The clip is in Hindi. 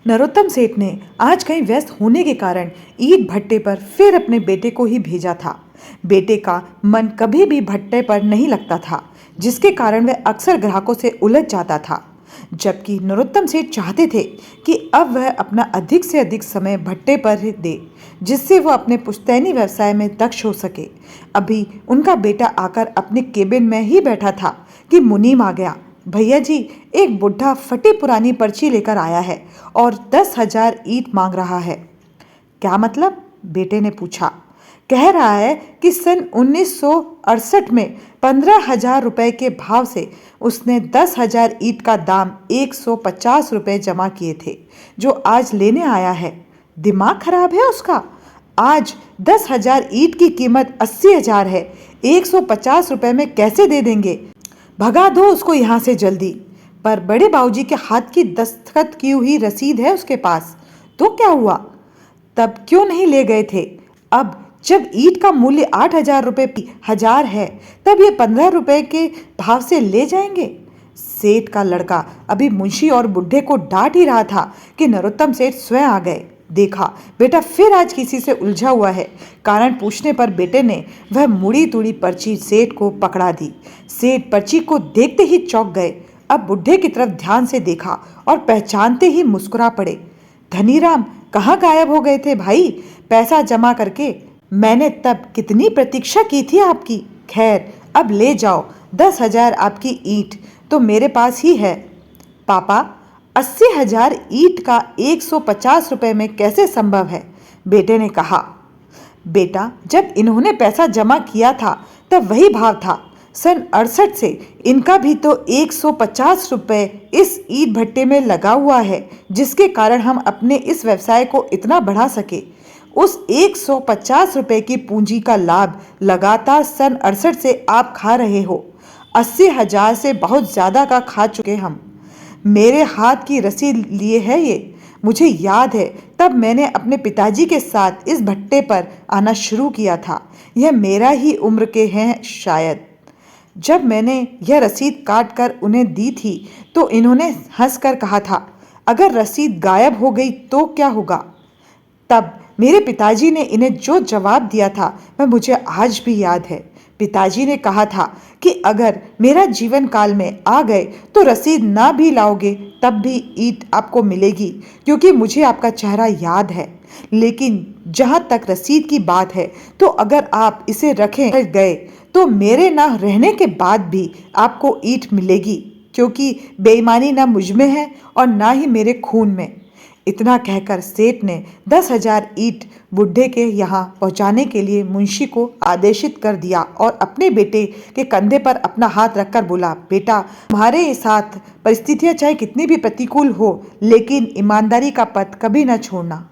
नरोत्तम सेठ ने आज कहीं व्यस्त होने के कारण ईंट भट्टे पर फिर अपने बेटे को ही भेजा था। बेटे का मन कभी भी भट्टे पर नहीं लगता था, जिसके कारण वह अक्सर ग्राहकों से उलझ जाता था। जबकि नरोत्तम सेठ चाहते थे कि अब वह अपना अधिक से अधिक समय भट्टे पर ही दे, जिससे वह अपने पुश्तैनी व्यवसाय में दक्ष हो सके। अभी उनका बेटा आकर अपने केबिन में ही बैठा था कि मुनीम आ गया। भैया जी, एक बुढ़ा फटी पुरानी पर्ची लेकर आया है और 10,000 ईंट मांग रहा है। क्या मतलब? बेटे ने पूछा। कह रहा है कि सन 1968 में 15,000 रुपए के भाव से उसने 10,000 ईंट का दाम 150 रुपए जमा किए थे, जो आज लेने आया है। दिमाग खराब है उसका? आज 10,000 ईंट की कीमत 80,000 है, 150 रुपए में कैसे दे देंगे? भगा दो उसको यहाँ से जल्दी। पर बड़े बाबूजी के हाथ की दस्तखत की हुई रसीद है उसके पास। तो क्या हुआ? तब क्यों नहीं ले गए थे? अब जब ईंट का मूल्य 8,000 रुपये हजार है, तब ये 15 रुपए के भाव से ले जाएंगे? सेठ का लड़का अभी मुंशी और बुढ़े को डांट ही रहा था कि नरोत्तम सेठ स्वयं आ गए। देखा, बेटा फिर आज किसी से उलझा हुआ है। कारण पूछने पर बेटे ने वह मुड़ी तुड़ी पर्ची सेठ को पकड़ा दी। सेठ पर्ची को देखते ही चौंक गए। अब बुढ़े की तरफ ध्यान से देखा और पहचानते ही मुस्कुरा पड़े। धनीराम, कहाँ गायब हो गए थे भाई? पैसा जमा करके मैंने तब कितनी प्रतीक्षा की थी आपकी। खैर, अब ले जाओ। 10,000 आपकी ईंट तो मेरे पास ही है। पापा, 80,000 ईंट का 150 रुपए में कैसे संभव है? बेटे ने कहा। बेटा, जब इन्होंने पैसा जमा किया था तब वही भाव था। सन 68 से इनका भी तो 150 रुपए इस ईंट भट्टे में लगा हुआ है, जिसके कारण हम अपने इस व्यवसाय को इतना बढ़ा सके। उस 150 रुपए की पूंजी का लाभ लगातार सन 68 से आप खा रहे हो। 80,000 से बहुत ज़्यादा का खा चुके हम। मेरे हाथ की रसीद लिए है ये। मुझे याद है, तब मैंने अपने पिताजी के साथ इस भट्टे पर आना शुरू किया था। यह मेरा ही उम्र के हैं शायद। जब मैंने यह रसीद काट कर उन्हें दी थी तो इन्होंने हंसकर कहा था, अगर रसीद गायब हो गई तो क्या होगा? तब मेरे पिताजी ने इन्हें जो जवाब दिया था वह मुझे आज भी याद है। पिताजी ने कहा था कि अगर मेरा जीवन काल में आ गए तो रसीद ना भी लाओगे तब भी ईंट आपको मिलेगी, क्योंकि मुझे आपका चेहरा याद है। लेकिन जहाँ तक रसीद की बात है, तो अगर आप इसे रखें गए तो मेरे ना रहने के बाद भी आपको ईंट मिलेगी, क्योंकि बेईमानी ना मुझ में है और ना ही मेरे खून में। इतना कहकर सेठ ने 10,000 ईंट बुढ़े के यहाँ पहुँचाने के लिए मुंशी को आदेशित कर दिया और अपने बेटे के कंधे पर अपना हाथ रखकर बोला, बेटा, तुम्हारे साथ परिस्थितियाँ चाहे कितनी भी प्रतिकूल हो, लेकिन ईमानदारी का पथ कभी न छोड़ना।